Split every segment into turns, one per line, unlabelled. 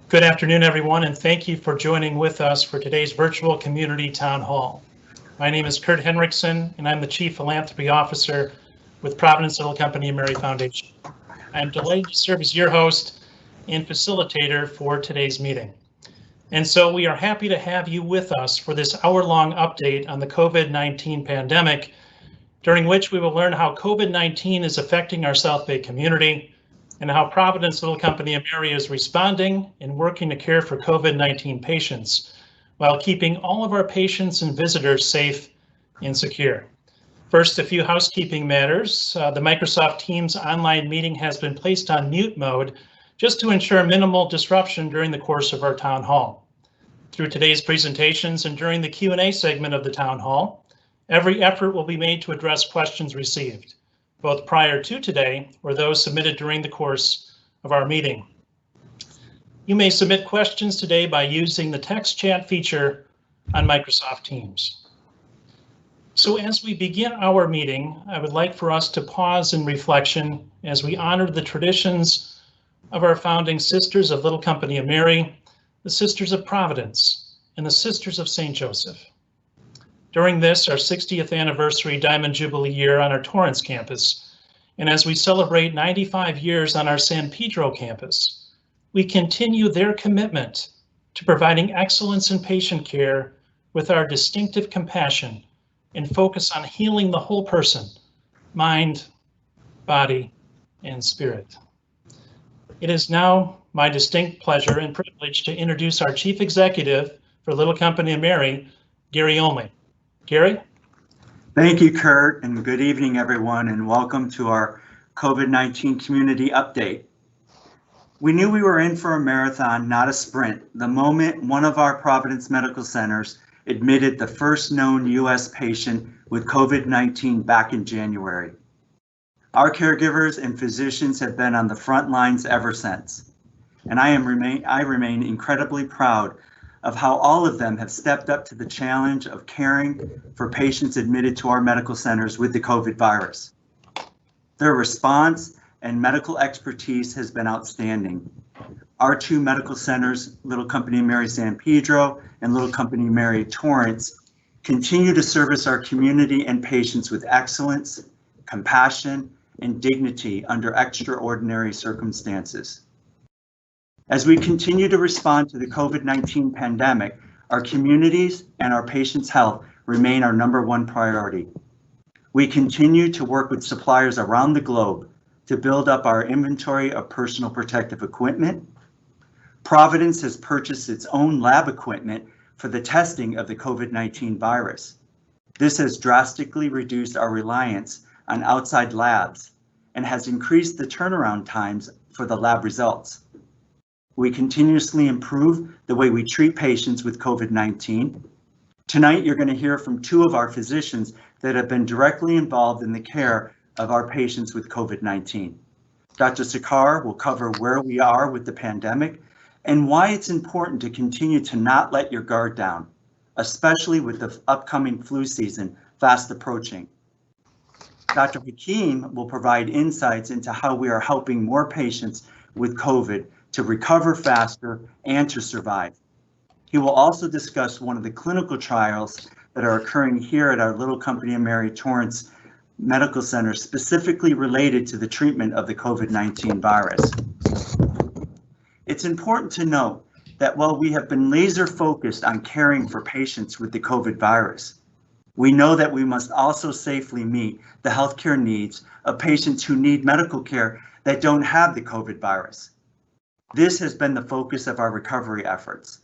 Good afternoon, everyone, and thank you for joining with us for today's virtual community town hall. My name is Kurt Henriksen, and I'm the Chief Philanthropy Officer with Providence Little Company of Mary Foundation. I'm delighted to serve as your host and facilitator for today's meeting. And so we are happy to have you with us for this hour-long update on the COVID-19 pandemic, during which we will learn how COVID-19 is affecting our South Bay community, and how Providence Little Company of Mary is responding and working to care for COVID-19 patients while keeping all of our patients and visitors safe and secure. First, a few housekeeping matters. The Microsoft Teams online meeting has been placed on mute mode just to ensure minimal disruption during the course of our town hall. Through today's presentations and during the Q&A segment of the town hall, every effort will be made to address questions received, both prior to today or those submitted during the course of our meeting. You may submit questions today by using the text chat feature on Microsoft Teams. So as we begin our meeting, I would like for us to pause in reflection as we honor the traditions of our founding Sisters of Little Company of Mary, the Sisters of Providence, and the Sisters of St. Joseph. During this, our 60th anniversary Diamond Jubilee year on our Torrance campus, and as we celebrate 95 years on our San Pedro campus, we continue their commitment to providing excellence in patient care with our distinctive compassion and focus on healing the whole person, mind, body, and spirit. It is now my distinct pleasure and privilege to introduce our Chief Executive for Little Company of Mary, Garry Olney. Garry?
Thank you, Kurt, and good evening, everyone, and welcome to our COVID-19 community update. We knew we were in for a marathon, not a sprint, the moment one of our Providence medical centers admitted the first known U.S. patient with COVID-19 back in January. Our caregivers and physicians have been on the front lines ever since, and I remain incredibly proud of how all of them have stepped up to the challenge of caring for patients admitted to our medical centers with the COVID virus. Their response and medical expertise has been outstanding. Our two medical centers, Little Company of Mary San Pedro and Little Company of Mary Torrance, continue to service our community and patients with excellence, compassion, and dignity under extraordinary circumstances. As we continue to respond to the COVID-19 pandemic, our communities and our patients' health remain our #1 priority. We continue to work with suppliers around the globe to build up our inventory of personal protective equipment. Providence has purchased its own lab equipment for the testing of the COVID-19 virus. This has drastically reduced our reliance on outside labs and has increased the turnaround times for the lab results. We continuously improve the way we treat patients with COVID-19. Tonight, you're going to hear from two of our physicians that have been directly involved in the care of our patients with COVID-19. Dr. Sircar will cover where we are with the pandemic and why it's important to continue to not let your guard down, especially with the upcoming flu season fast approaching. Dr. Hakim will provide insights into how we are helping more patients with COVID to recover faster and to survive. He will also discuss one of the clinical trials that are occurring here at our Little Company of Mary Torrance Medical Center, specifically related to the treatment of the COVID-19 virus. It's important to note that while we have been laser focused on caring for patients with the COVID virus, we know that we must also safely meet the healthcare needs of patients who need medical care that don't have the COVID virus. This has been the focus of our recovery efforts.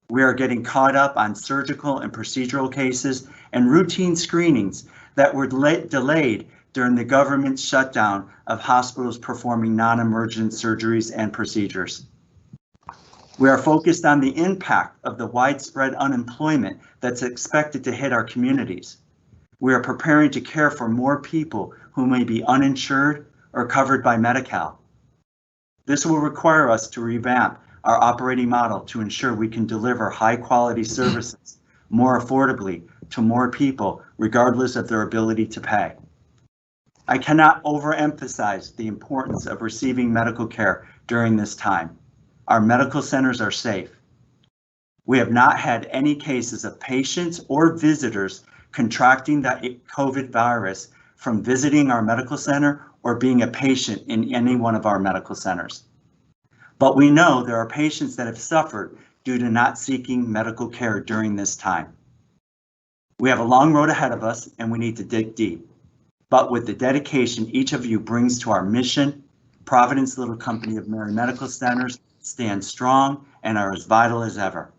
We are getting caught up on surgical and procedural cases and routine screenings that were delayed during the government's shutdown of hospitals performing non-emergent surgeries and procedures. We are focused on the impact of the widespread unemployment that's expected to hit our communities. We are preparing to care for more people who may be uninsured or covered by Medi-Cal. This will require us to revamp our operating model to ensure we can deliver high quality services more affordably to more people, regardless of their ability to pay. I cannot overemphasize the importance of receiving medical care during this time. Our medical centers are safe. We have not had any cases of patients or visitors contracting the COVID virus from visiting our medical center or being a patient in any one of our medical centers. But we know there are patients that have suffered due to not seeking medical care during this time. We have a long road ahead of us and we need to dig deep. But with the dedication each of you brings to our mission, Providence Little Company of Mary Medical Centers stand strong and are as vital as ever.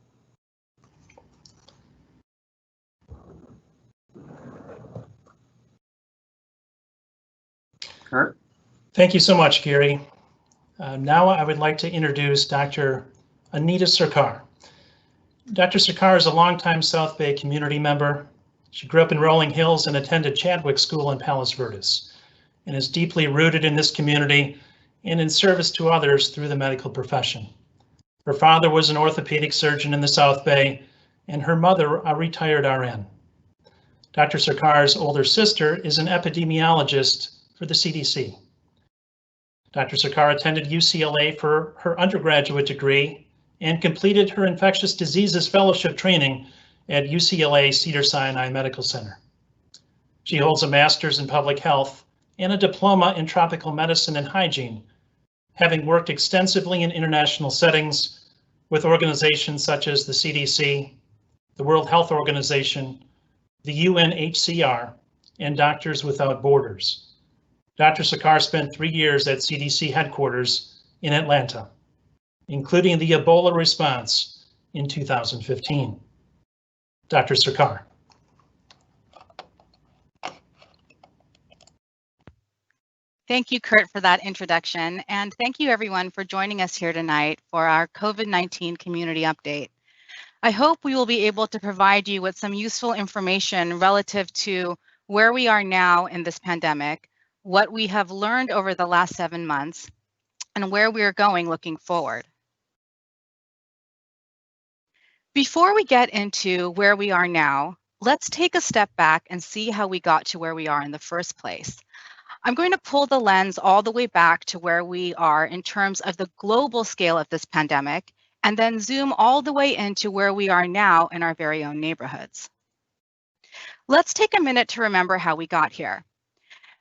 Kurt?
Thank you so much, Garry. Now I would like to introduce Dr. Anita Sircar. Dr. Sircar is a longtime South Bay community member. She grew up in Rolling Hills and attended Chadwick School in Palos Verdes, and is deeply rooted in this community and in service to others through the medical profession. Her father was an orthopedic surgeon in the South Bay, and her mother a retired RN. Dr. Sircar's older sister is an epidemiologist for the CDC. Dr. Sircar attended UCLA for her undergraduate degree and completed her infectious diseases fellowship training at UCLA Cedars-Sinai Medical Center. She holds a master's in public health and a diploma in tropical medicine and hygiene, having worked extensively in international settings with organizations such as the CDC, the World Health Organization, the UNHCR, and Doctors Without Borders. Dr. Sircar spent 3 years at CDC headquarters in Atlanta, including the Ebola response in 2015. Dr. Sircar.
Thank you, Kurt, for that introduction, and thank you everyone for joining us here tonight for our COVID-19 community update. I hope we will be able to provide you with some useful information relative to where we are now in this pandemic, what we have learned over the last 7 months, and where we are going looking forward. Before we get into where we are now, let's take a step back and see how we got to where we are in the first place. I'm going to pull the lens all the way back to where we are in terms of the global scale of this pandemic, and then zoom all the way into where we are now in our very own neighborhoods. Let's take a minute to remember how we got here.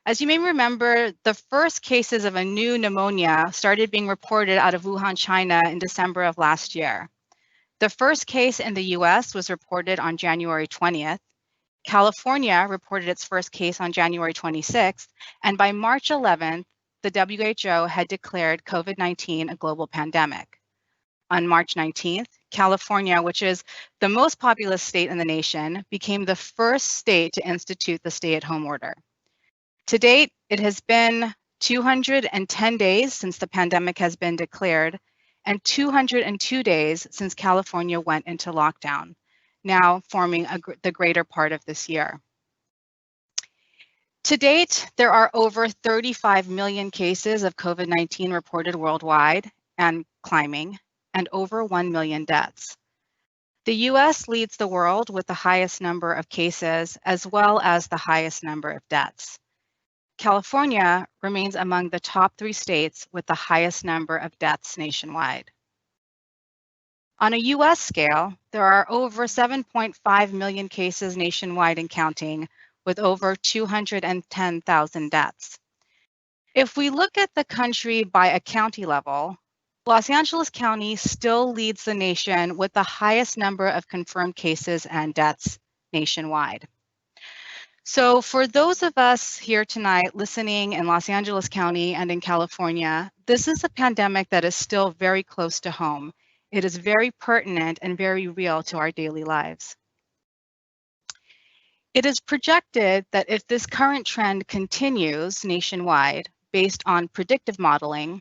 As you may remember, the first cases of a new pneumonia started being reported out of Wuhan, China in December of last year. The first case in the US was reported on January 20th. California reported its first case on January 26th, and by March 11th, the WHO had declared COVID-19 a global pandemic. On March 19th, California, which is the most populous state in the nation, became the first state to institute the stay-at-home order. To date, it has been 210 days since the pandemic has been declared, and 202 days since California went into lockdown, now forming the greater part of this year. To date, there are over 35 million cases of COVID-19 reported worldwide and climbing, and over 1 million deaths. The US leads the world with the highest number of cases as well as the highest number of deaths. California remains among the top 3 states with the highest number of deaths nationwide. On a US scale, there are over 7.5 million cases nationwide and counting, with over 210,000 deaths. If we look at the country by a county level, Los Angeles County still leads the nation with the highest number of confirmed cases and deaths nationwide. So for those of us here tonight listening in Los Angeles County and in California, this is a pandemic that is still very close to home. It is very pertinent and very real to our daily lives. It is projected that if this current trend continues nationwide, based on predictive modeling,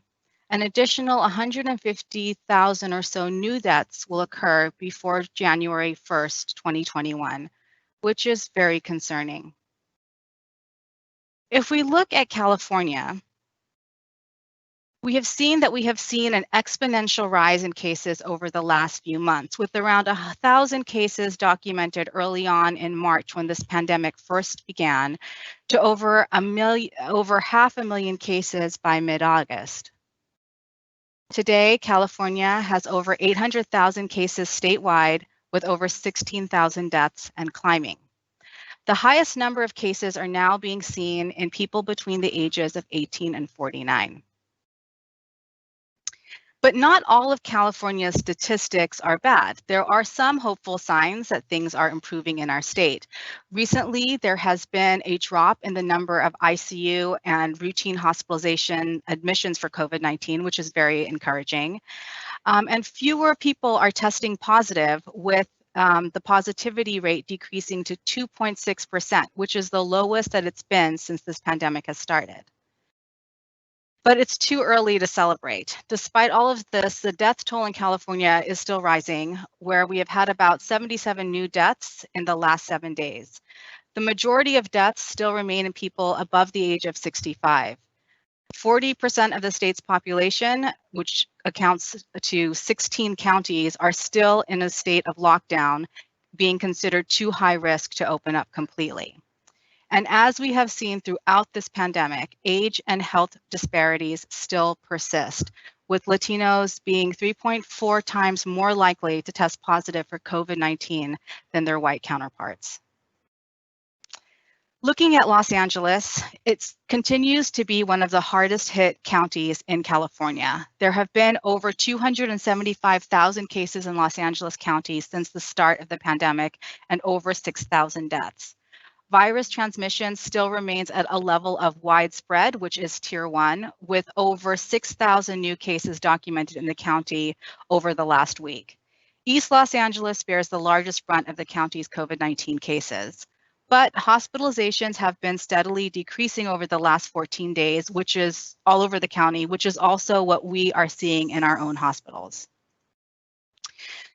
an additional 150,000 or so new deaths will occur before January 1st, 2021, which is very concerning. If we look at California, we have seen an exponential rise in cases over the last few months, with around 1,000 cases documented early on in March when this pandemic first began, to over 500,000 cases by mid-August. Today, California has over 800,000 cases statewide with over 16,000 deaths and climbing. The highest number of cases are now being seen in people between the ages of 18 and 49. But not all of California's statistics are bad. There are some hopeful signs that things are improving in our state. Recently, there has been a drop in the number of ICU and routine hospitalization admissions for COVID-19, which is very encouraging. And fewer people are testing positive, with the positivity rate decreasing to 2.6%, which is the lowest that it's been since this pandemic has started. But it's too early to celebrate. Despite all of this, the death toll in California is still rising, where we have had about 77 new deaths in the last 7 days. The majority of deaths still remain in people above the age of 65. 40% of the state's population, which accounts to 16 counties, are still in a state of lockdown, being considered too high risk to open up completely. And as we have seen throughout this pandemic, age and health disparities still persist, with Latinos being 3.4 times more likely to test positive for COVID-19 than their white counterparts. Looking at Los Angeles, it continues to be one of the hardest hit counties in California. There have been over 275,000 cases in Los Angeles County since the start of the pandemic and over 6,000 deaths. Virus transmission still remains at a level of widespread, which is tier 1, with over 6,000 new cases documented in the county over the last week. East Los Angeles bears the largest brunt of the county's COVID-19 cases. But hospitalizations have been steadily decreasing over the last 14 days, which is all over the county, which is also what we are seeing in our own hospitals.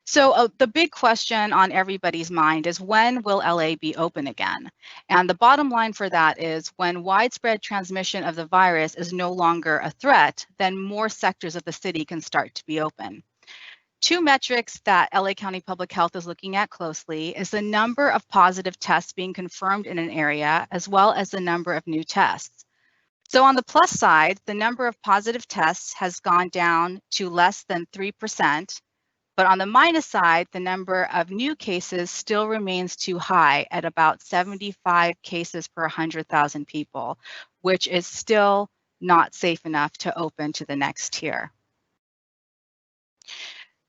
So the big question on everybody's mind is, when will LA be open again? And the bottom line for that is, when widespread transmission of the virus is no longer a threat, then more sectors of the city can start to be open. Two metrics that LA County Public Health is looking at closely is the number of positive tests being confirmed in an area, as well as the number of new tests. So on the plus side, the number of positive tests has gone down to less than 3%. But on the minus side, the number of new cases still remains too high at about 75 cases per 100,000 people, which is still not safe enough to open to the next tier.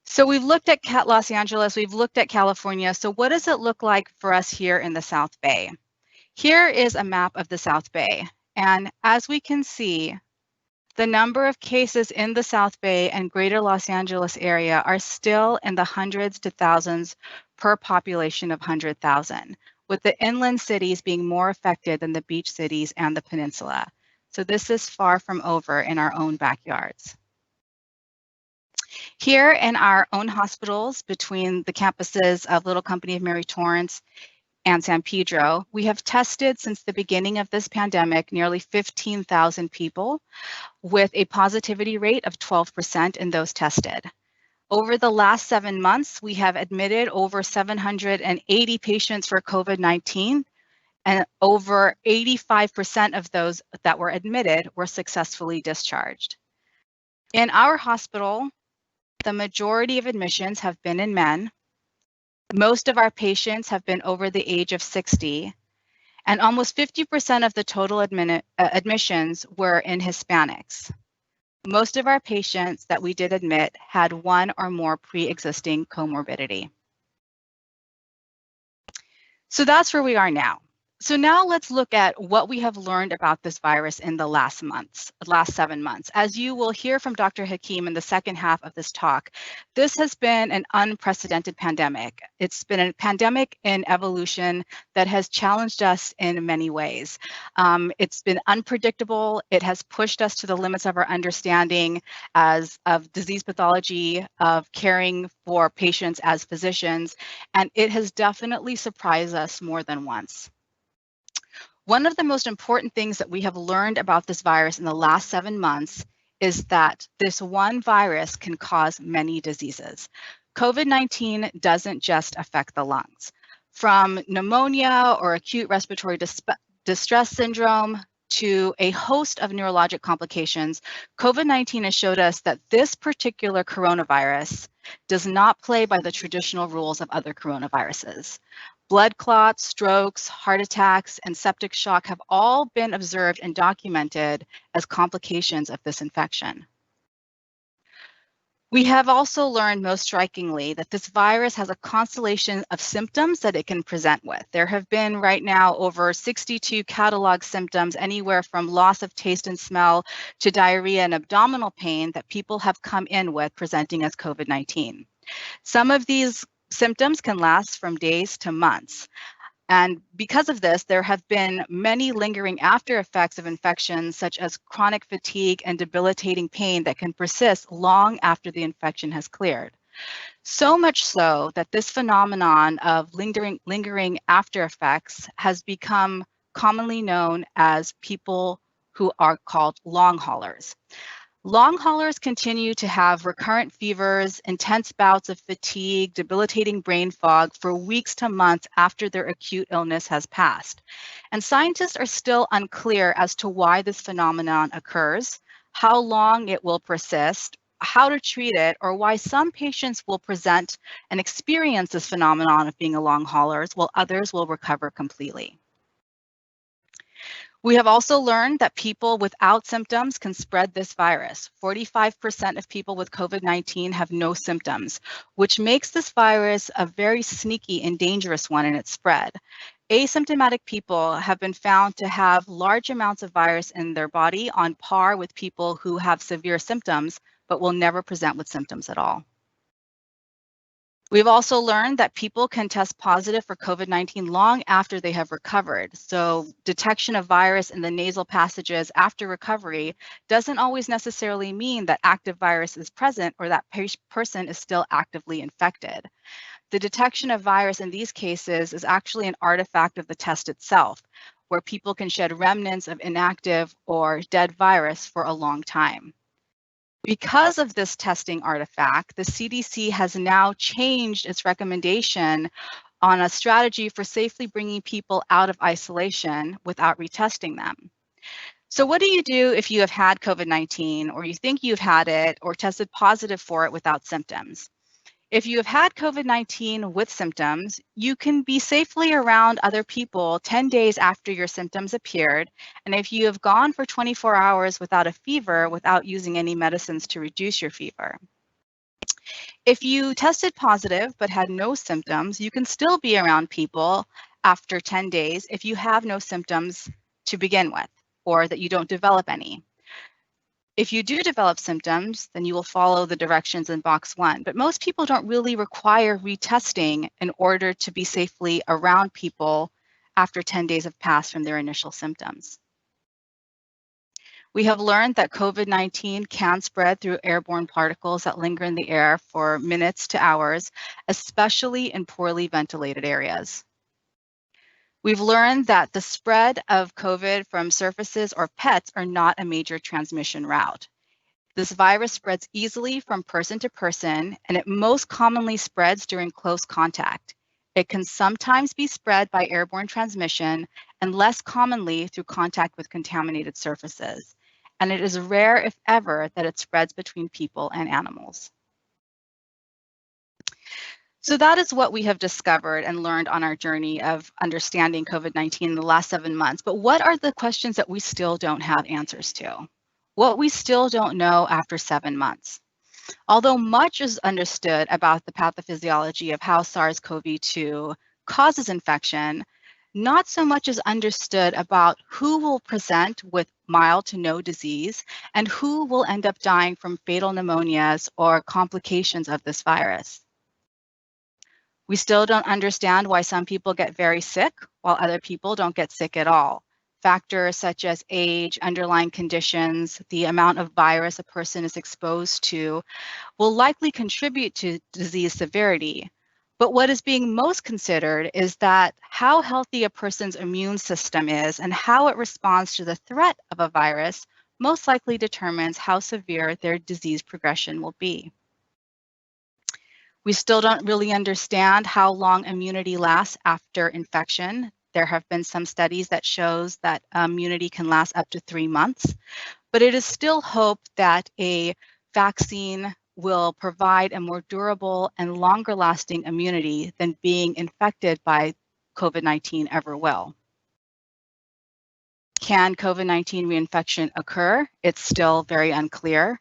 So we've looked at Los Angeles, we've looked at California. So what does it look like for us here in the South Bay? Here is a map of the South Bay. And as we can see, the number of cases in the South Bay and greater Los Angeles area are still in the hundreds to thousands per population of 100,000, with the inland cities being more affected than the beach cities and the peninsula. So this is far from over in our own backyards. Here in our own hospitals, between the campuses of Little Company of Mary Torrance and San Pedro, we have tested since the beginning of this pandemic nearly 15,000 people, with a positivity rate of 12% in those tested. Over the last 7 months, we have admitted over 780 patients for COVID-19, and over 85% of those that were admitted were successfully discharged. In our hospital, the majority of admissions have been in men. Most of our patients have been over the age of 60, and almost 50% of the total admissions were in Hispanics. Most of our patients that we did admit had one or more pre-existing comorbidity. So that's where we are now. So now let's look at what we have learned about this virus in the last 7 months. As you will hear from Dr. Hakim in the second half of this talk, this has been an unprecedented pandemic. It's been a pandemic in evolution that has challenged us in many ways. It's been unpredictable. It has pushed us to the limits of our understanding of disease pathology, of caring for patients as physicians, and it has definitely surprised us more than once. One of the most important things that we have learned about this virus in the last 7 months is that this one virus can cause many diseases. COVID-19 doesn't just affect the lungs. From pneumonia or acute respiratory distress syndrome to a host of neurologic complications, COVID-19 has showed us that this particular coronavirus does not play by the traditional rules of other coronaviruses. Blood clots, strokes, heart attacks, and septic shock have all been observed and documented as complications of this infection. We have also learned, most strikingly, that this virus has a constellation of symptoms that it can present with. There have been right now over 62 catalog symptoms, anywhere from loss of taste and smell to diarrhea and abdominal pain, that people have come in with presenting as COVID-19. Some of these symptoms can last from days to months. And because of this, there have been many lingering after effects of infections, such as chronic fatigue and debilitating pain that can persist long after the infection has cleared. So much so that this phenomenon of lingering after effects has become commonly known as people who are called long haulers. Long haulers continue to have recurrent fevers, intense bouts of fatigue, debilitating brain fog for weeks to months after their acute illness has passed. And scientists are still unclear as to why this phenomenon occurs, how long it will persist, how to treat it, or why some patients will present and experience this phenomenon of being a long hauler, while others will recover completely. We have also learned that people without symptoms can spread this virus. 45% of people with COVID-19 have no symptoms, which makes this virus a very sneaky and dangerous one in its spread. Asymptomatic people have been found to have large amounts of virus in their body, on par with people who have severe symptoms, but will never present with symptoms at all. We've also learned that people can test positive for COVID-19 long after they have recovered. So detection of virus in the nasal passages after recovery doesn't always necessarily mean that active virus is present or that person is still actively infected. The detection of virus in these cases is actually an artifact of the test itself, where people can shed remnants of inactive or dead virus for a long time. Because of this testing artifact, the CDC has now changed its recommendation on a strategy for safely bringing people out of isolation without retesting them. So what do you do if you have had COVID-19, or you think you've had it, or tested positive for it without symptoms? If you have had COVID-19 with symptoms, you can be safely around other people 10 days after your symptoms appeared. And if you have gone for 24 hours without a fever, without using any medicines to reduce your fever. If you tested positive but had no symptoms, you can still be around people after 10 days if you have no symptoms to begin with, or that you don't develop any. If you do develop symptoms, then you will follow the directions in box 1. But most people don't really require retesting in order to be safely around people after 10 days have passed from their initial symptoms. We have learned that COVID-19 can spread through airborne particles that linger in the air for minutes to hours, especially in poorly ventilated areas. We've learned that the spread of COVID from surfaces or pets are not a major transmission route. This virus spreads easily from person to person, and it most commonly spreads during close contact. It can sometimes be spread by airborne transmission, and less commonly through contact with contaminated surfaces. And it is rare, if ever, that it spreads between people and animals. So that is what we have discovered and learned on our journey of understanding COVID-19 in the last 7 months. But what are the questions that we still don't have answers to? What we still don't know after 7 months? Although much is understood about the pathophysiology of how SARS-CoV-2 causes infection, not so much is understood about who will present with mild to no disease and who will end up dying from fatal pneumonias or complications of this virus. We still don't understand why some people get very sick while other people don't get sick at all. Factors such as age, underlying conditions, the amount of virus a person is exposed to will likely contribute to disease severity. But what is being most considered is that how healthy a person's immune system is and how it responds to the threat of a virus most likely determines how severe their disease progression will be. We still don't really understand how long immunity lasts after infection. There have been some studies that shows that immunity can last up to 3 months, but it is still hoped that a vaccine will provide a more durable and longer lasting immunity than being infected by COVID-19 ever will. Can COVID-19 reinfection occur? It's still very unclear.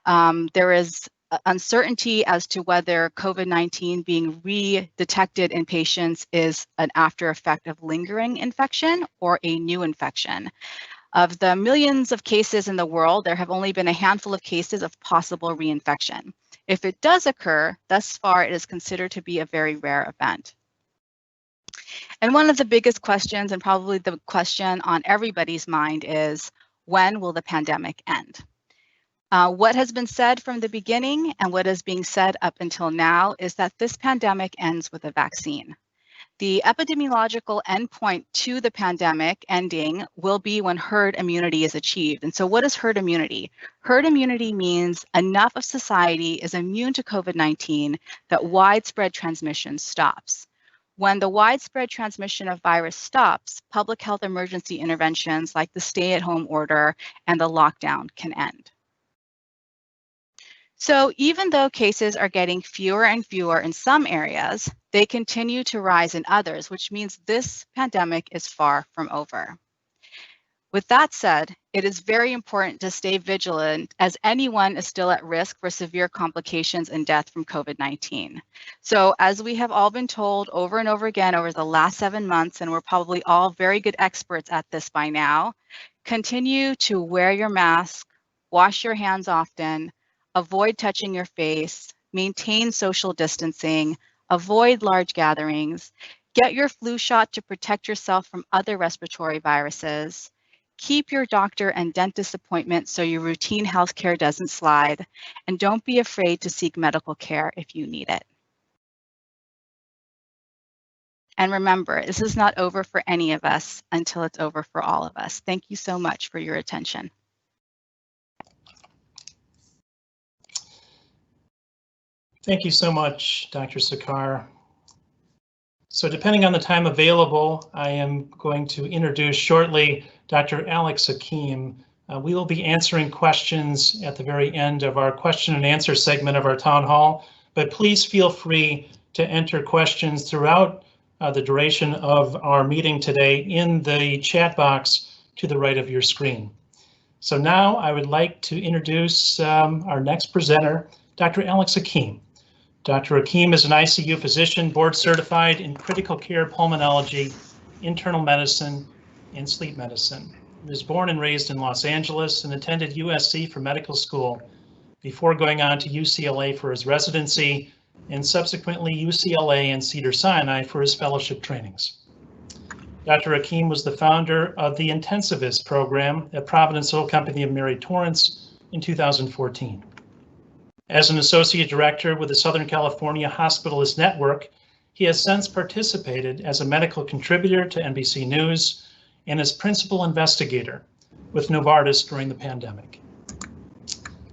There is uncertainty as to whether COVID-19 being redetected in patients is an after effect of lingering infection or a new infection. Of the millions of cases in the world, there have only been a handful of cases of possible reinfection. If it does occur, thus far it is considered to be a very rare event. And one of the biggest questions, and probably the question on everybody's mind, is when will the pandemic end? What has been said from the beginning and what is being said up until now is that this pandemic ends with a vaccine. The epidemiological endpoint to the pandemic ending will be when herd immunity is achieved. And so what is herd immunity? Herd immunity means enough of society is immune to COVID-19 that widespread transmission stops. When the widespread transmission of virus stops, public health emergency interventions like the stay-at-home order and the lockdown can end. So even though cases are getting fewer and fewer in some areas, they continue to rise in others, which means this pandemic is far from over. With that said, it is very important to stay vigilant as anyone is still at risk for severe complications and death from COVID-19. So as we have all been told over and over again over the last 7 months, and we're probably all very good experts at this by now, continue to wear your mask, wash your hands often, avoid touching your face, maintain social distancing, avoid large gatherings, get your flu shot to protect yourself from other respiratory viruses, keep your doctor and dentist appointment so your routine healthcare doesn't slide, and don't be afraid to seek medical care if you need it. And remember, this is not over for any of us until it's over for all of us. Thank you so much for your attention.
Thank you so much, Dr. Sircar. So depending on the time available, I am going to introduce shortly Dr. Alex Hakim. We will be answering questions at the very end of our question and answer segment of our town hall, but please feel free to enter questions throughout the duration of our meeting today in the chat box to the right of your screen. So now I would like to introduce our next presenter, Dr. Alex Hakim. Dr. Akeem is an ICU physician, board certified in critical care pulmonology, internal medicine, and sleep medicine. He was born and raised in Los Angeles and attended USC for medical school before going on to UCLA for his residency and subsequently UCLA and Cedars-Sinai for his fellowship trainings. Dr. Akeem was the founder of the Intensivist program at Providence Oil Company of Mary Torrance in 2014. As an associate director with the Southern California Hospitalist Network, he has since participated as a medical contributor to NBC News and as principal investigator with Novartis during the pandemic.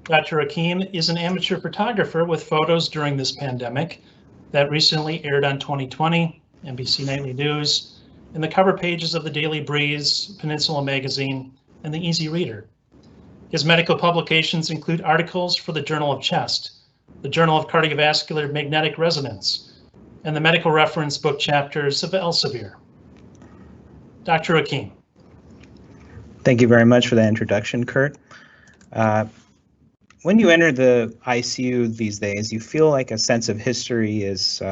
Dr. Akeem is an amateur photographer with photos during this pandemic that recently aired on 2020, NBC Nightly News, and the cover pages of the Daily Breeze, Peninsula Magazine, and the Easy Reader. His medical publications include articles for the Journal of Chest, the Journal of Cardiovascular Magnetic Resonance, and the medical reference book chapters of Elsevier. Dr. Akeem.
Thank you very much for that introduction, Kurt. When you enter the ICU these days, you feel like a sense of history is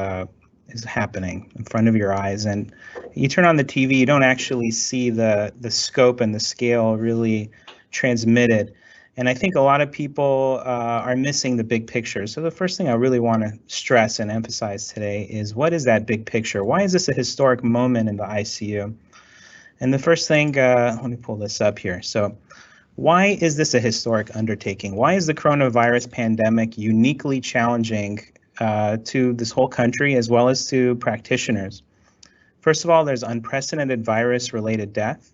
happening in front of your eyes, and you turn on the TV, you don't actually see the scope and the scale really transmitted. And I think a lot of people are missing the big picture. So the first thing I really want to stress and emphasize today is, what is that big picture? Why is this a historic moment in the ICU? And the first thing, let me pull this up here. So why is this a historic undertaking? Why is the coronavirus pandemic uniquely challenging to this whole country as well as to practitioners? First of all, there's unprecedented virus-related death.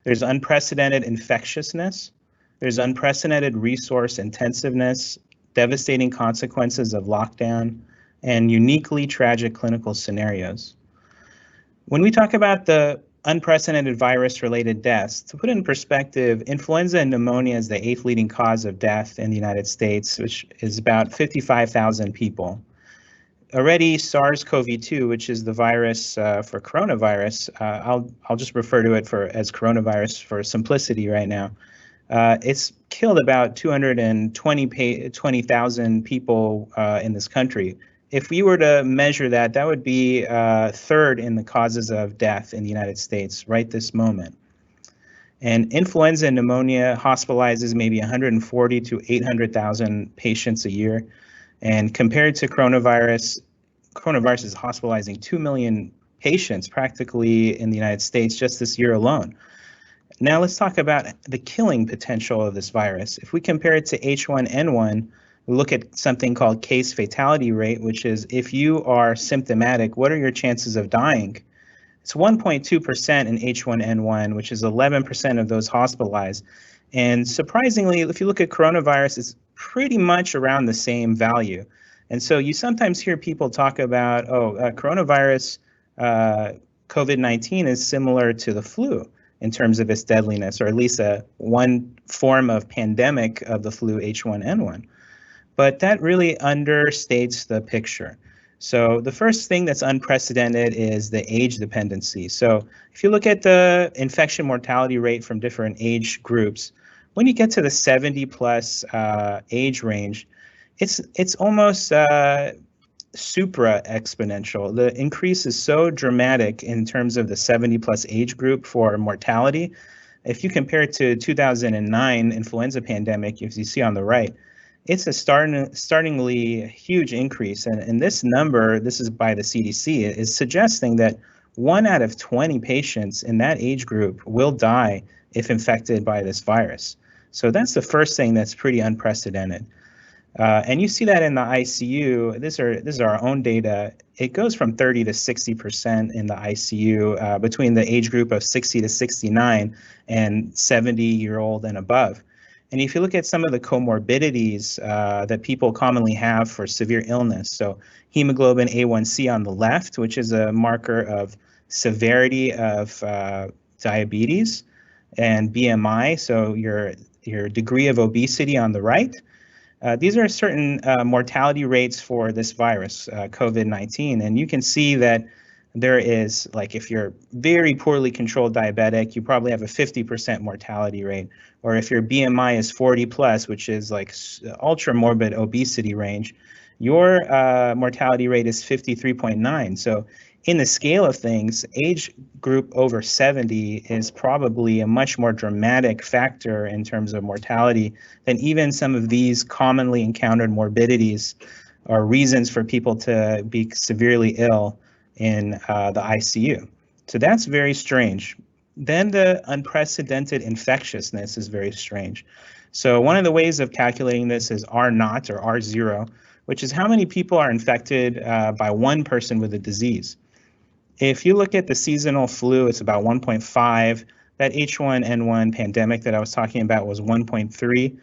There's unprecedented infectiousness. There's unprecedented resource intensiveness, devastating consequences of lockdown, and uniquely tragic clinical scenarios. When we talk about the unprecedented virus-related deaths, to put it in perspective, influenza and pneumonia is the 8th leading cause of death in the United States, which is about 55,000 people. Already SARS-CoV-2, which is the virus for coronavirus, I'll just refer to it as coronavirus for simplicity right now. It's killed about 220,000 people in this country. If we were to measure that, that would be third in the causes of death in the United States right this moment. And influenza and pneumonia hospitalizes maybe 140 to 800,000 patients a year. And compared to coronavirus is hospitalizing 2 million patients practically in the United States just this year alone. Now let's talk about the killing potential of this virus. If we compare it to H1N1, we look at something called case fatality rate, which is if you are symptomatic, what are your chances of dying? It's 1.2% in H1N1, which is 11% of those hospitalized. And surprisingly, if you look at coronavirus, it's pretty much around the same value. And so you sometimes hear people talk about, coronavirus, COVID-19 is similar to the flu in terms of its deadliness, or at least one form of pandemic of the flu, H1N1. But that really understates the picture. So the first thing that's unprecedented is the age dependency. So if you look at the infection mortality rate from different age groups, when you get to the 70 plus age range, it's almost supra exponential. The increase is so dramatic in terms of the 70 plus age group for mortality. If you compare it to 2009 influenza pandemic, as you see on the right, it's a startlingly huge increase. And this number, this is by the CDC, is suggesting that 1 out of 20 patients in that age group will die if infected by this virus. So that's the first thing that's pretty unprecedented. And you see that in the ICU. These are our own data. It goes from 30 to 60% in the ICU between the age group of 60 to 69 and 70-year-old and above. And if you look at some of the comorbidities that people commonly have for severe illness, so hemoglobin A1C on the left, which is a marker of severity of diabetes, and BMI, so your degree of obesity on the right. These are certain mortality rates for this virus, COVID-19, and you can see that there is, like, if you're very poorly controlled diabetic, you probably have a 50% mortality rate, or if your BMI is 40 plus, which is like ultra morbid obesity range, your mortality rate is 53.9. So in the scale of things, age group over 70 is probably a much more dramatic factor in terms of mortality than even some of these commonly encountered morbidities or reasons for people to be severely ill in the ICU. So that's very strange. Then the unprecedented infectiousness is very strange. So one of the ways of calculating this is R0 or R0, which is how many people are infected by one person with a disease. If you look at the seasonal flu, it's about 1.5. That H1N1 pandemic that I was talking about was 1.3.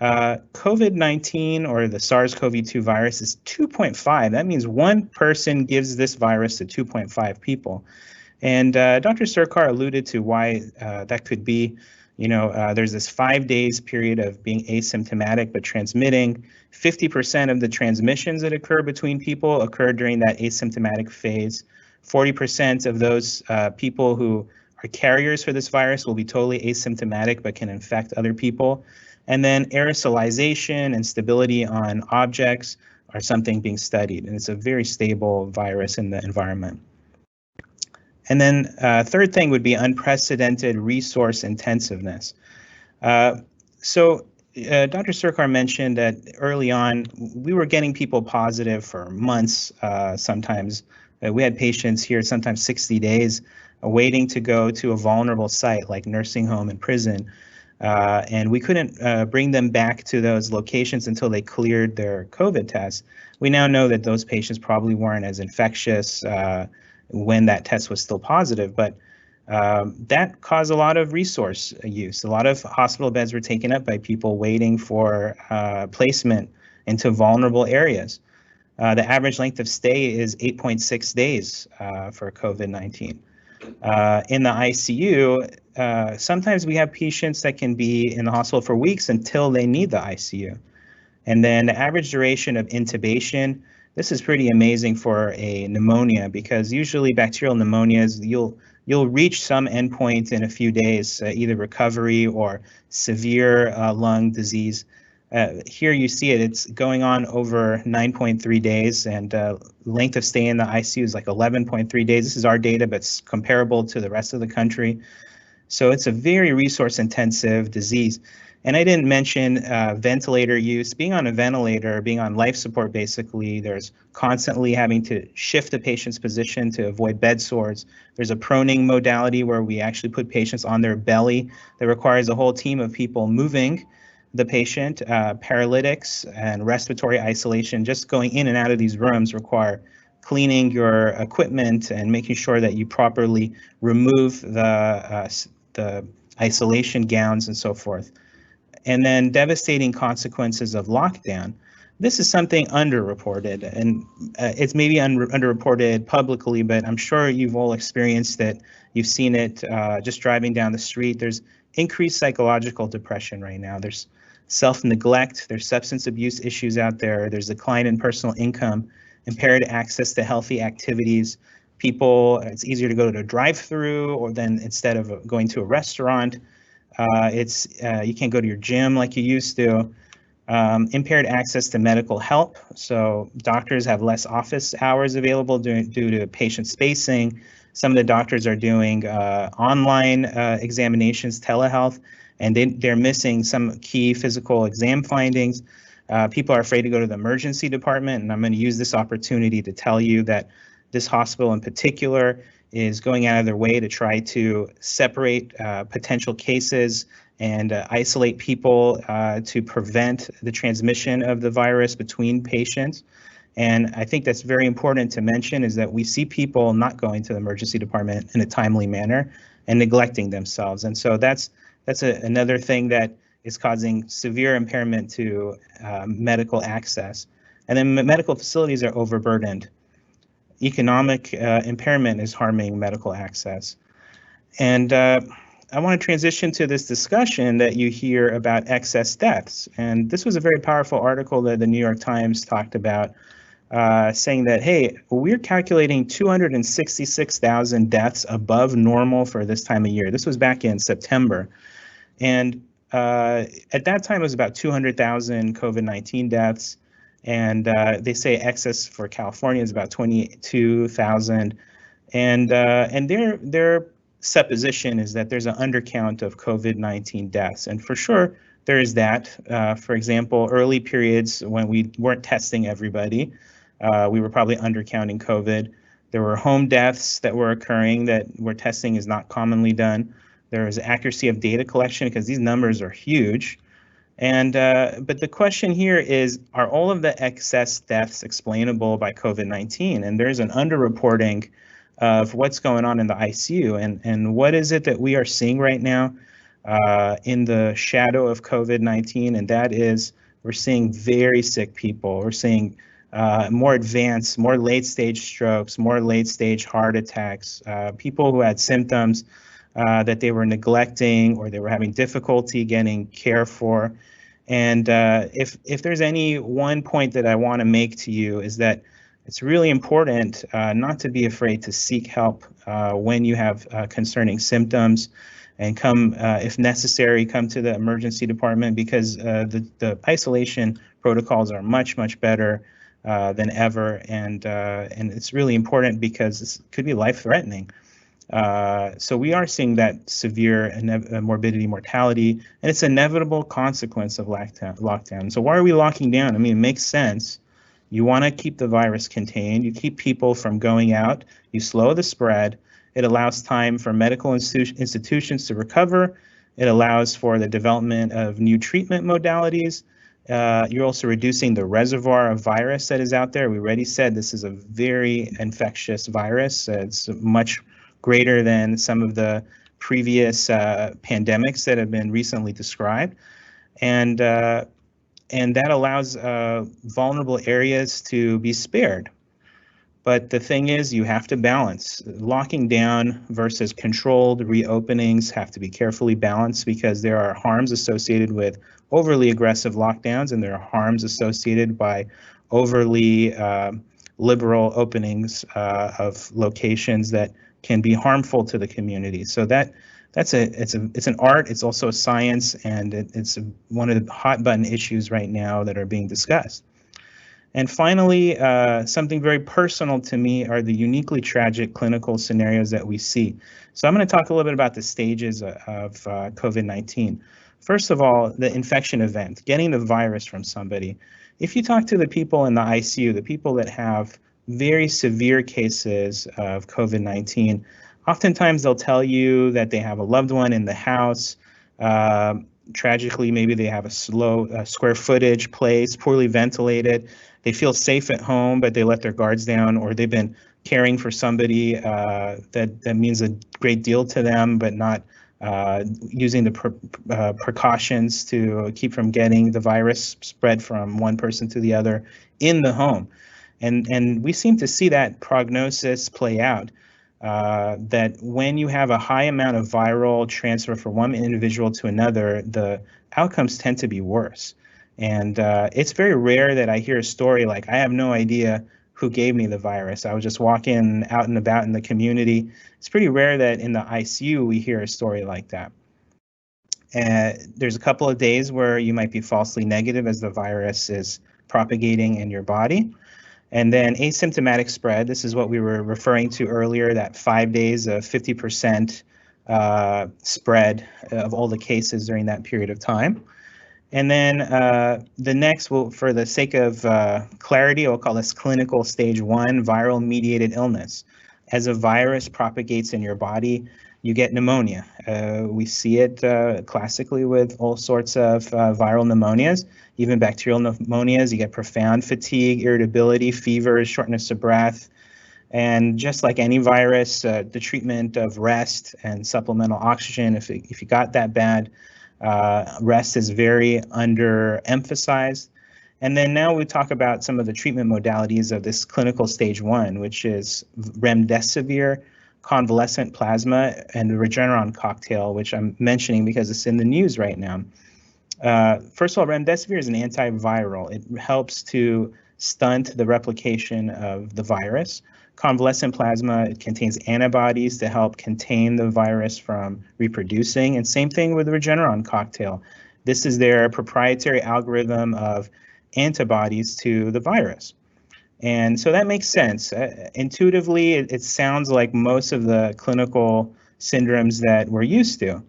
COVID-19 or the SARS-CoV-2 virus is 2.5. That means one person gives this virus to 2.5 people. And Dr. Sircar alluded to why that could be. There's this 5 days period of being asymptomatic but transmitting. 50% of the transmissions that occur between people occur during that asymptomatic phase. 40% of those people who are carriers for this virus will be totally asymptomatic but can infect other people. And then aerosolization and stability on objects are something being studied, and it's a very stable virus in the environment. And then third thing would be unprecedented resource intensiveness. So Dr. Sircar mentioned that early on, we were getting people positive for months sometimes. We had patients here sometimes 60 days waiting to go to a vulnerable site like nursing home and prison. And we couldn't bring them back to those locations until they cleared their COVID test. We now know that those patients probably weren't as infectious when that test was still positive, but that caused a lot of resource use. A lot of hospital beds were taken up by people waiting for placement into vulnerable areas. The average length of stay is 8.6 days for COVID-19. In the ICU, sometimes we have patients that can be in the hospital for weeks until they need the ICU. And then the average duration of intubation, this is pretty amazing for a pneumonia, because usually bacterial pneumonias, you'll reach some endpoint in a few days, either recovery or severe lung disease. Here you see it's going on over 9.3 days, and length of stay in the ICU is like 11.3 days. This is our data, but it's comparable to the rest of the country. So it's a very resource intensive disease. And I didn't mention ventilator use. Being on a ventilator, being on life support, basically, there's constantly having to shift the patient's position to avoid bed sores. There's a proning modality where we actually put patients on their belly that requires a whole team of people moving the patient. Paralytics and respiratory isolation, just going in and out of these rooms, require cleaning your equipment and making sure that you properly remove the isolation gowns and so forth. And then devastating consequences of lockdown. This is something underreported, and it's maybe underreported publicly, but I'm sure you've all experienced it. You've seen it just driving down the street. There's increased psychological depression right now. There's self-neglect. There's substance abuse issues out there. There's decline in personal income, impaired access to healthy activities. People, it's easier to go to a drive-through or then instead of going to a restaurant. You can't go to your gym like you used to. Impaired access to medical help. So doctors have less office hours available due to patient spacing. Some of the doctors are doing online examinations, telehealth, and they're missing some key physical exam findings. People are afraid to go to the emergency department, and I'm going to use this opportunity to tell you that this hospital in particular is going out of their way to try to separate potential cases and isolate people to prevent the transmission of the virus between patients. And I think that's very important to mention, is that we see people not going to the emergency department in a timely manner and neglecting themselves. And so that's another thing that is causing severe impairment to medical access. And then medical facilities are overburdened. Economic impairment is harming medical access. And I want to transition to this discussion that you hear about excess deaths. And this was a very powerful article that the New York Times talked about, saying that, hey, we're calculating 266,000 deaths above normal for this time of year. This was back in September. And at that time, it was about 200,000 COVID-19 deaths. And they say excess for California is about 22,000. And their supposition is that there's an undercount of COVID-19 deaths. And for sure, there is that. For example, early periods when we weren't testing everybody, we were probably undercounting COVID. There were home deaths that were occurring where testing is not commonly done. There was accuracy of data collection because these numbers are huge. And but the question here is, are all of the excess deaths explainable by COVID-19? And there's an underreporting of what's going on in the ICU. And what is it that we are seeing right now in the shadow of COVID-19? And that is, we're seeing very sick people. We're seeing more advanced, more late-stage strokes, more late-stage heart attacks, people who had symptoms that they were neglecting or they were having difficulty getting care for. And if there's any one point that I want to make to you, is that it's really important not to be afraid to seek help when you have concerning symptoms, and come, if necessary, come to the emergency department, because the isolation protocols are much, much better than ever. And it's really important because this could be life-threatening. So we are seeing that severe morbidity, mortality, and it's an inevitable consequence of lockdown. So why are we locking down? I mean, it makes sense. You want to keep the virus contained. You keep people from going out. You slow the spread. It allows time for medical institutions to recover. It allows for the development of new treatment modalities. You're also reducing the reservoir of virus that is out there. We already said this is a very infectious virus. It's much greater than some of the previous pandemics that have been recently described. And and that allows vulnerable areas to be spared. But the thing is, you have to balance. Locking down versus controlled reopenings have to be carefully balanced because there are harms associated with overly aggressive lockdowns, and there are harms associated by overly liberal openings of locations that can be harmful to the community. So it's an art. It's also a science, and it's one of the hot button issues right now that are being discussed. And finally, something very personal to me are the uniquely tragic clinical scenarios that we see. So I'm going to talk a little bit about the stages of COVID-19. First of all, the infection event, getting the virus from somebody. If you talk to the people in the ICU, the people that have very severe cases of COVID-19, oftentimes they'll tell you that they have a loved one in the house. Tragically, maybe they have a low square footage place, poorly ventilated. They feel safe at home, but they let their guards down, or they've been caring for somebody that means a great deal to them, but not using the precautions to keep from getting the virus spread from one person to the other in the home. And we seem to see that prognosis play out, that when you have a high amount of viral transfer from one individual to another, the outcomes tend to be worse. And it's very rare that I hear a story like, I have no idea who gave me the virus. I was just walking out and about in the community. It's pretty rare that in the ICU we hear a story like that. There's a couple of days where you might be falsely negative as the virus is propagating in your body. And then asymptomatic spread, this is what we were referring to earlier, that 5 days of 50% spread of all the cases during that period of time. And then the next, for the sake of clarity, we'll call this clinical stage 1, viral mediated illness. As a virus propagates in your body, you get pneumonia. We see it classically with all sorts of viral pneumonias, even bacterial pneumonias. You get profound fatigue, irritability, fever, shortness of breath. And just like any virus, the treatment of rest and supplemental oxygen, if you got that bad, rest is very underemphasized. And then now we talk about some of the treatment modalities of this clinical stage 1, which is remdesivir, convalescent plasma, and the Regeneron cocktail, which I'm mentioning because it's in the news right now. First of all, remdesivir is an antiviral. It helps to stunt the replication of the virus. Convalescent plasma, it contains antibodies to help contain the virus from reproducing, and same thing with the Regeneron cocktail. This is their proprietary algorithm of antibodies to the virus. And so that makes sense. Intuitively, it sounds like most of the clinical syndromes that we're used to.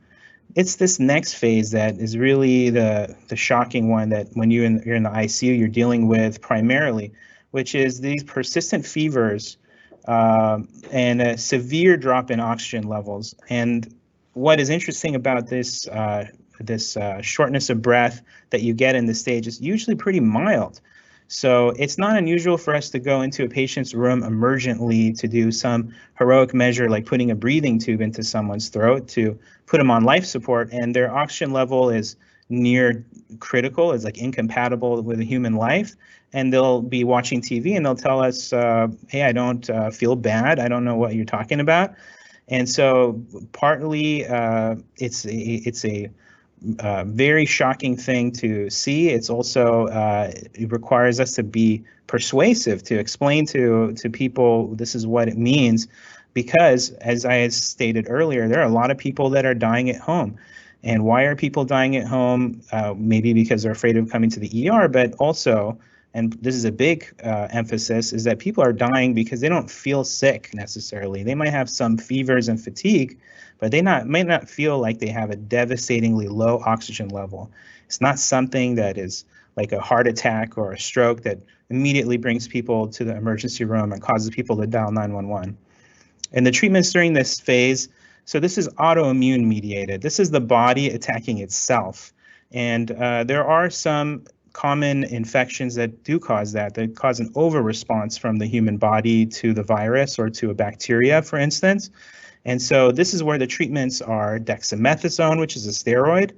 It's this next phase that is really the shocking one, that when you're in the ICU, you're dealing with primarily, which is these persistent fevers and a severe drop in oxygen levels. And what is interesting about this shortness of breath that you get in this stage is usually pretty mild. So it's not unusual for us to go into a patient's room emergently to do some heroic measure like putting a breathing tube into someone's throat to put them on life support, and their oxygen level is near critical, is like incompatible with a human life. And they'll be watching TV and they'll tell us, hey, I don't feel bad. I don't know what you're talking about. And so partly it's a very shocking thing to see. It's also, it requires us to be persuasive, to explain to people this is what it means, because as I had stated earlier, there are a lot of people that are dying at home. And why are people dying at home? Maybe because they're afraid of coming to the ER, but also, and this is a big emphasis, is that people are dying because they don't feel sick necessarily. They might have some fevers and fatigue, but they may not feel like they have a devastatingly low oxygen level. It's not something that is like a heart attack or a stroke that immediately brings people to the emergency room and causes people to dial 911. And the treatments during this phase, so this is autoimmune mediated. This is the body attacking itself. And there are some common infections that do cause that cause an over-response from the human body to the virus or to a bacteria, for instance. And so this is where the treatments are dexamethasone, which is a steroid,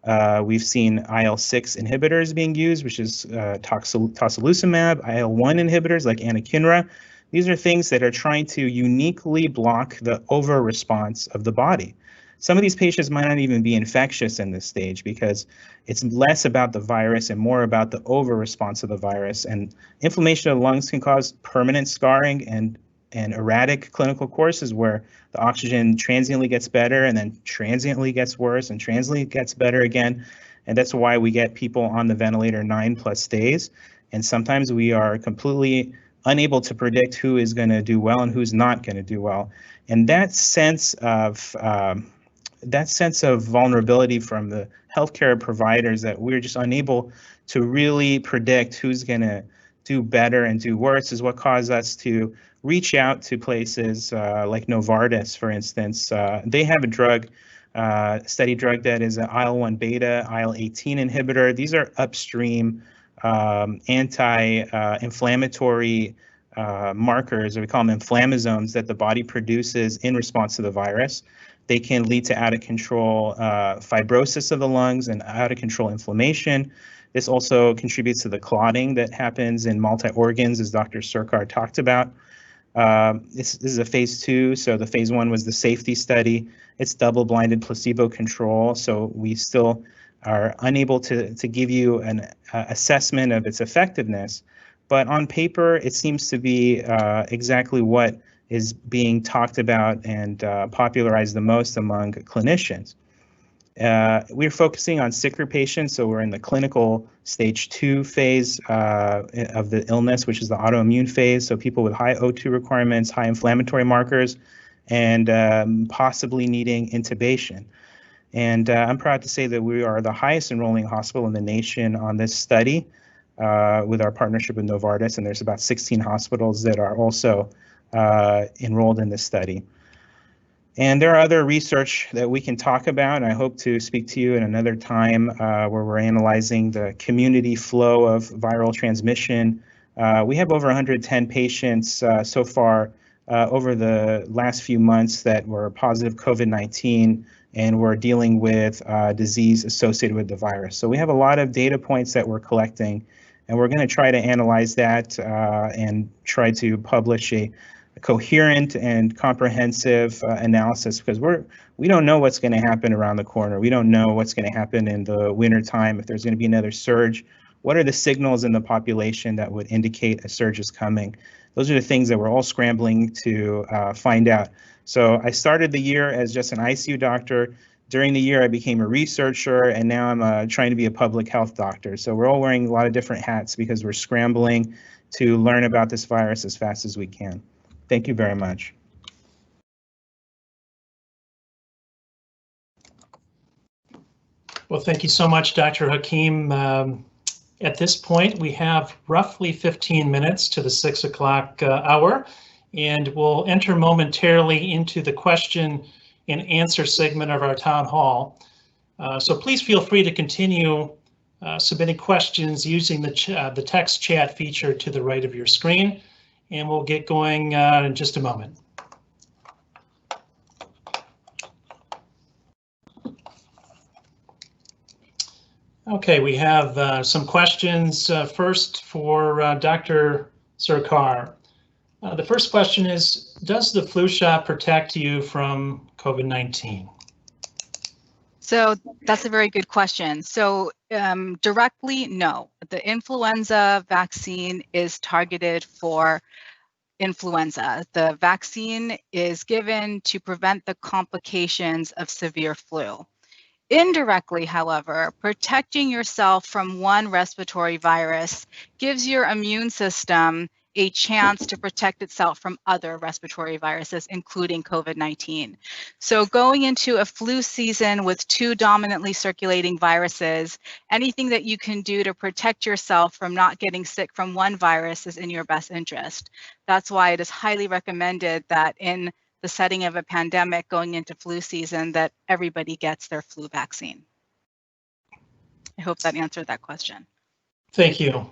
We've seen IL-6 inhibitors being used, which is tocilizumab, IL-1 inhibitors like anakinra. These are things that are trying to uniquely block the over-response of the body. Some of these patients might not even be infectious in this stage because it's less about the virus and more about the over-response of the virus. And inflammation of the lungs can cause permanent scarring and erratic clinical courses where the oxygen transiently gets better and then transiently gets worse and transiently gets better again. And that's why we get people on the ventilator 9+ days. And sometimes we are completely unable to predict who is going to do well and who's not going to do well. And that sense of vulnerability from the healthcare providers that we're just unable to really predict who's going to do better and do worse is what caused us to reach out to places like Novartis, for instance. They have a drug, study drug that is an IL-1 beta, IL-18 inhibitor. These are upstream anti-inflammatory markers, or we call them inflammasomes, that the body produces in response to the virus. They can lead to out of control fibrosis of the lungs and out of control inflammation. This also contributes to the clotting that happens in multi-organs, as Dr. Sircar talked about. This is a phase 2, so the phase 1 was the safety study. It's double-blinded placebo control, so we still are unable to give you an assessment of its effectiveness. But on paper, it seems to be exactly what is being talked about and popularized the most among clinicians. We're focusing on sicker patients, so we're in the clinical stage 2 phase of the illness, which is the autoimmune phase, so people with high O2 requirements, high inflammatory markers, and possibly needing intubation. And I'm proud to say that we are the highest enrolling hospital in the nation on this study with our partnership with Novartis, and there's about 16 hospitals that are also enrolled in this study. And there are other research that we can talk about, and I hope to speak to you in another time where we're analyzing the community flow of viral transmission. We have over 110 patients so far over the last few months that were positive COVID-19, and we're dealing with disease associated with the virus. So we have a lot of data points that we're collecting, and we're going to try to analyze that and try to publish a coherent and comprehensive analysis, because we don't know what's going to happen around the corner. We don't know what's going to happen in the winter time, if there's going to be another surge. What are the signals in the population that would indicate a surge is coming? Those are the things that we're all scrambling to find out. So I started the year as just an ICU doctor. During the year, I became a researcher, and now I'm trying to be a public health doctor. So we're all wearing a lot of different hats because we're scrambling to learn about this virus as fast as we can. Thank you very much.
Well, thank you so much, Dr. Hakim. At this point, we have roughly 15 minutes to the 6 o'clock hour, and we'll enter momentarily into the question and answer segment of our town hall. So please feel free to continue submitting questions using the text chat feature to the right of your screen, and we'll get going in just a moment. Okay, we have some questions first for Dr. Sircar. The first question is, does the flu shot protect you from COVID-19?
So that's a very good question. So directly, no. The influenza vaccine is targeted for influenza. The vaccine is given to prevent the complications of severe flu. Indirectly, however, protecting yourself from one respiratory virus gives your immune system a chance to protect itself from other respiratory viruses, including COVID-19. So going into a flu season with 2 dominantly circulating viruses, anything that you can do to protect yourself from not getting sick from one virus is in your best interest. That's why it is highly recommended that in the setting of a pandemic going into flu season, that everybody gets their flu vaccine. I hope that answered that question.
Thank you.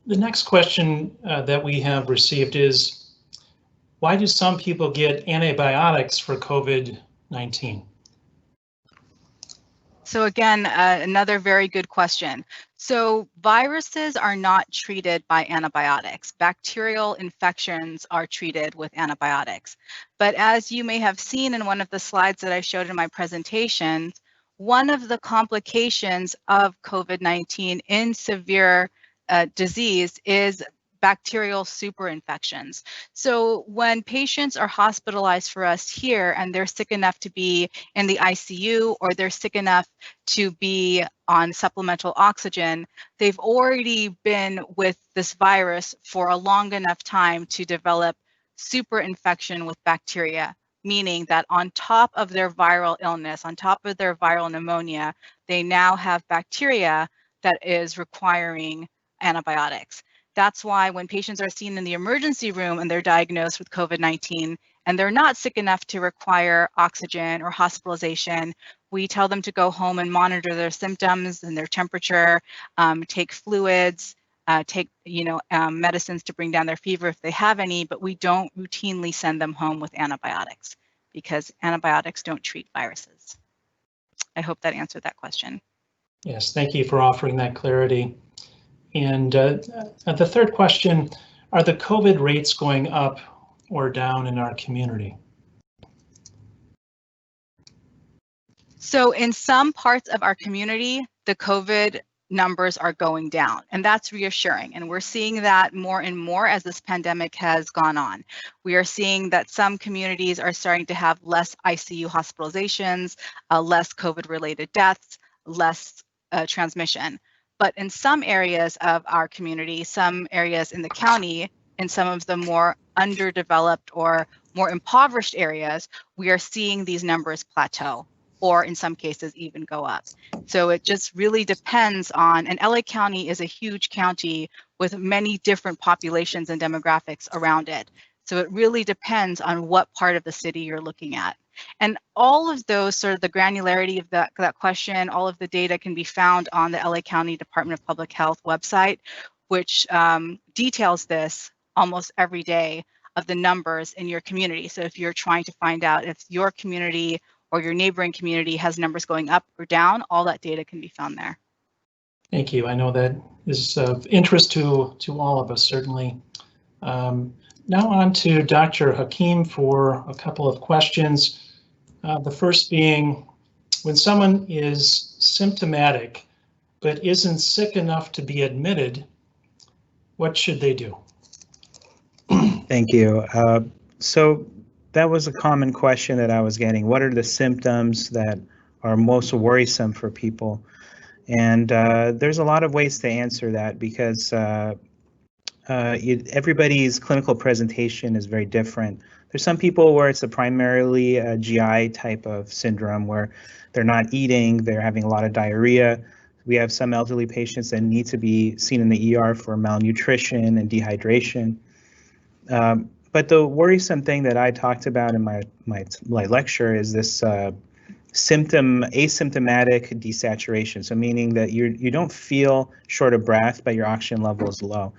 The next question that we have received is, why do some people get antibiotics for COVID-19?
So again, another very good question. So viruses are not treated by antibiotics. Bacterial infections are treated with antibiotics. But as you may have seen in one of the slides that I showed in my presentation, one of the complications of COVID-19 in severe disease is bacterial superinfections. So when patients are hospitalized for us here and they're sick enough to be in the ICU or they're sick enough to be on supplemental oxygen, they've already been with this virus for a long enough time to develop superinfection with bacteria, meaning that on top of their viral illness, on top of their viral pneumonia, they now have bacteria that is requiring antibiotics. That's why when patients are seen in the emergency room and they're diagnosed with COVID-19 and they're not sick enough to require oxygen or hospitalization, we tell them to go home and monitor their symptoms and their temperature, take fluids, take medicines to bring down their fever if they have any, but we don't routinely send them home with antibiotics because antibiotics don't treat viruses. I hope that answered that question.
Yes, thank you for offering that clarity. And the third question, are the COVID rates going up or down in our community?
So in some parts of our community, the COVID numbers are going down, and that's reassuring. And we're seeing that more and more as this pandemic has gone on. We are seeing that some communities are starting to have less ICU hospitalizations, less COVID-related deaths, less transmission. But in some areas of our community, some areas in the county, in some of the more underdeveloped or more impoverished areas, we are seeing these numbers plateau, or in some cases even go up. So it just really depends on, and LA County is a huge county with many different populations and demographics around it. So it really depends on what part of the city you're looking at. And all of those, sort of the granularity of that question, all of the data can be found on the LA County Department of Public Health website, which details this almost every day of the numbers in your community. So if you're trying to find out if your community or your neighboring community has numbers going up or down, all that data can be found there.
Thank you. I know that is of interest to all of us, certainly. Now on to Dr. Hakim for a couple of questions. The first being, when someone is symptomatic but isn't sick enough to be admitted, what should they do?
Thank you. So that was a common question that I was getting. What are the symptoms that are most worrisome for people? And there's a lot of ways to answer that because everybody's clinical presentation is very different. There's some people where it's primarily a GI type of syndrome where they're not eating, they're having a lot of diarrhea. We have some elderly patients that need to be seen in the ER for malnutrition and dehydration. But the worrisome thing that I talked about in my lecture is this asymptomatic desaturation. So meaning that you don't feel short of breath, but your oxygen level is low.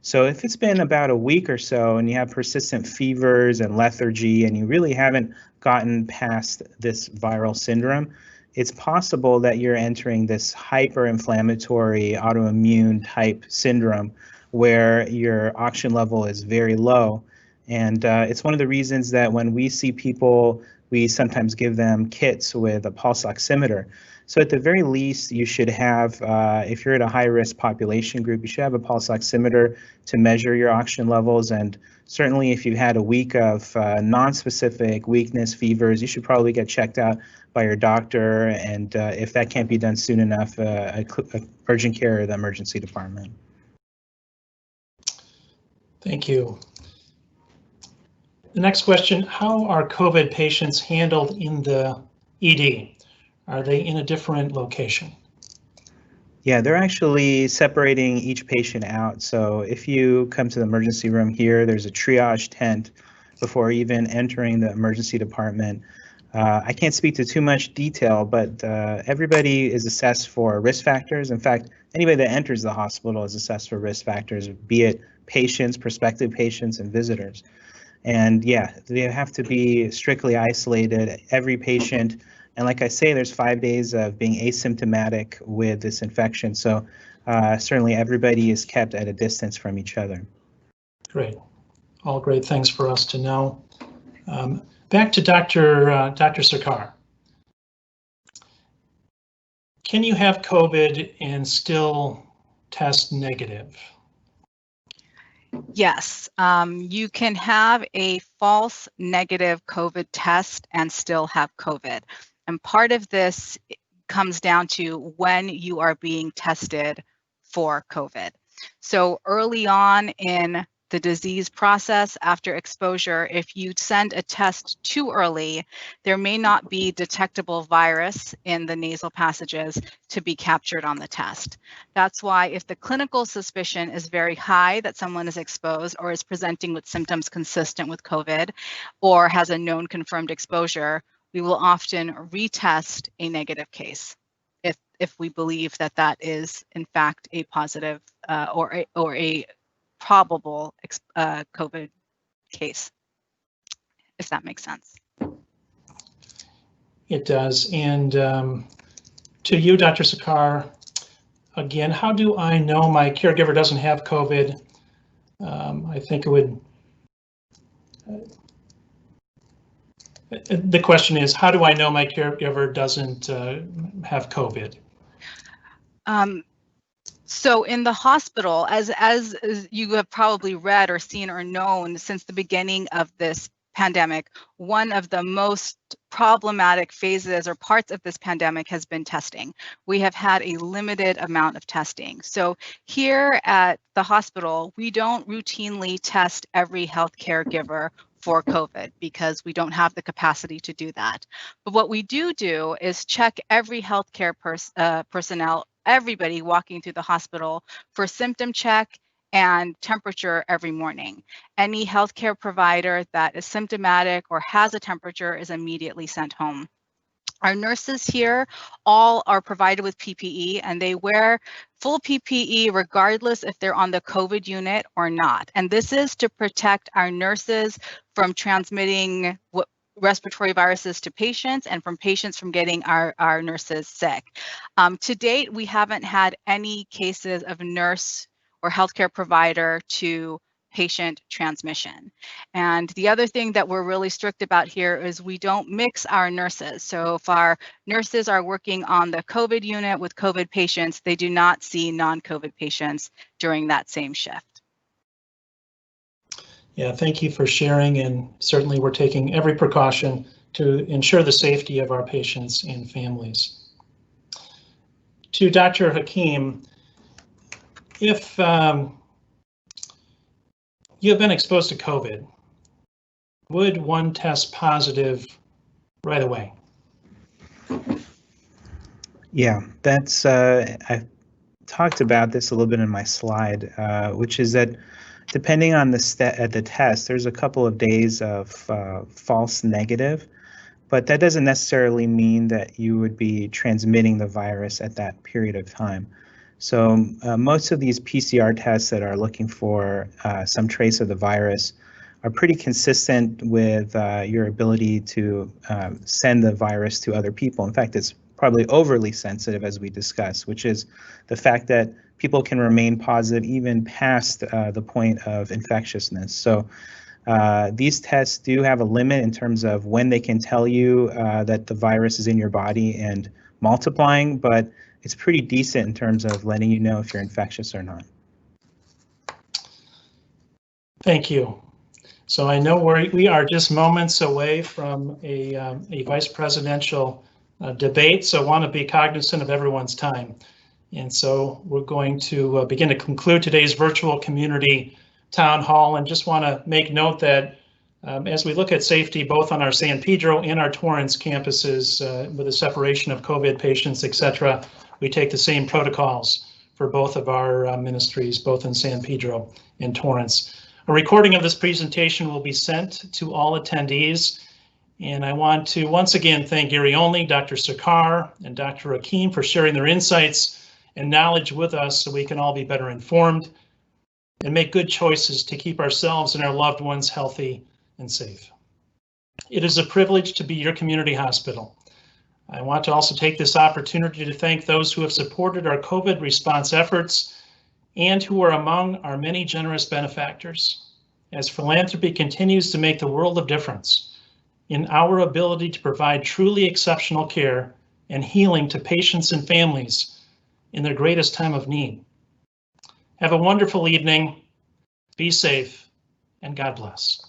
So if it's been about a week or so and you have persistent fevers and lethargy and you really haven't gotten past this viral syndrome, it's possible that you're entering this hyperinflammatory autoimmune type syndrome where your oxygen level is very low. And it's one of the reasons that when we see people, we sometimes give them kits with a pulse oximeter. So at the very least, you should have, if you're at a high-risk population group, you should have a pulse oximeter to measure your oxygen levels. And certainly if you've had a week of non-specific weakness, fevers, you should probably get checked out by your doctor. And if that can't be done soon enough, urgent care or the emergency department.
Thank you. The next question, how are COVID patients handled in the ED? Are they in a different location?
Yeah, they're actually separating each patient out. So if you come to the emergency room here, there's a triage tent before even entering the emergency department. I can't speak to too much detail, but everybody is assessed for risk factors. In fact, anybody that enters the hospital is assessed for risk factors, be it patients, prospective patients, and visitors. And yeah, they have to be strictly isolated. Every patient And like I say, there's 5 days of being asymptomatic with this infection. So certainly everybody is kept at a distance from each other.
Great. All great things for us to know. Back to Dr. Sircar. Can you have COVID and still test negative?
Yes, you can have a false negative COVID test and still have COVID. And part of this comes down to when you are being tested for COVID. So early on in the disease process after exposure, if you send a test too early, there may not be detectable virus in the nasal passages to be captured on the test. That's why if the clinical suspicion is very high that someone is exposed or is presenting with symptoms consistent with COVID or has a known confirmed exposure, we will often retest a negative case if we believe that that is in fact a positive or a probable COVID case, if that makes sense.
It does. And to you, Dr. Sircar, again, how do I know my caregiver doesn't have COVID? I think it would, the question is, how do I know my caregiver doesn't have COVID?
So in the hospital, as you have probably read or seen or known since the beginning of this pandemic, one of the most problematic phases or parts of this pandemic has been testing. We have had a limited amount of testing. So here at the hospital, we don't routinely test every healthcare giver for COVID because we don't have the capacity to do that. But what we do is check every healthcare personnel, everybody walking through the hospital, for symptom check and temperature every morning. Any healthcare provider that is symptomatic or has a temperature is immediately sent home. Our nurses here all are provided with PPE, and they wear full PPE regardless if they're on the COVID unit or not. And this is to protect our nurses from transmitting respiratory viruses to patients and from patients from getting our nurses sick. To date, we haven't had any cases of nurse or healthcare provider to patient transmission. And the other thing that we're really strict about here is we don't mix our nurses. So if our nurses are working on the COVID unit with COVID patients, they do not see non-COVID patients during that same shift.
Yeah, thank you for sharing, and certainly we're taking every precaution to ensure the safety of our patients and families. To Dr. Hakim, if you have been exposed to COVID, would one test positive right away?
Yeah, that's, I talked about this a little bit in my slide, which is that depending on the test, there's a couple of days of false negative, but that doesn't necessarily mean that you would be transmitting the virus at that period of time. So most of these PCR tests that are looking for some trace of the virus are pretty consistent with your ability to send the virus to other people. In fact, it's probably overly sensitive, as we discussed, which is the fact that people can remain positive even past the point of infectiousness. So these tests do have a limit in terms of when they can tell you that the virus is in your body and multiplying, but it's pretty decent in terms of letting you know if you're infectious or not.
Thank you. So I know we are just moments away from a vice presidential debate, so I want to be cognizant of everyone's time. And so we're going to begin to conclude today's virtual community town hall, and just want to make note that as we look at safety both on our San Pedro and our Torrance campuses with the separation of COVID patients, etc., we take the same protocols for both of our ministries, both in San Pedro and Torrance. A recording of this presentation will be sent to all attendees. And I want to once again thank Garry, Olney, Dr. Sircar, and Dr. Akeem for sharing their insights and knowledge with us so we can all be better informed and make good choices to keep ourselves and our loved ones healthy and safe. It is a privilege to be your community hospital. I want to also take this opportunity to thank those who have supported our COVID response efforts and who are among our many generous benefactors. As philanthropy continues to make the world of difference in our ability to provide truly exceptional care and healing to patients and families in their greatest time of need. Have a wonderful evening, be safe, and God bless.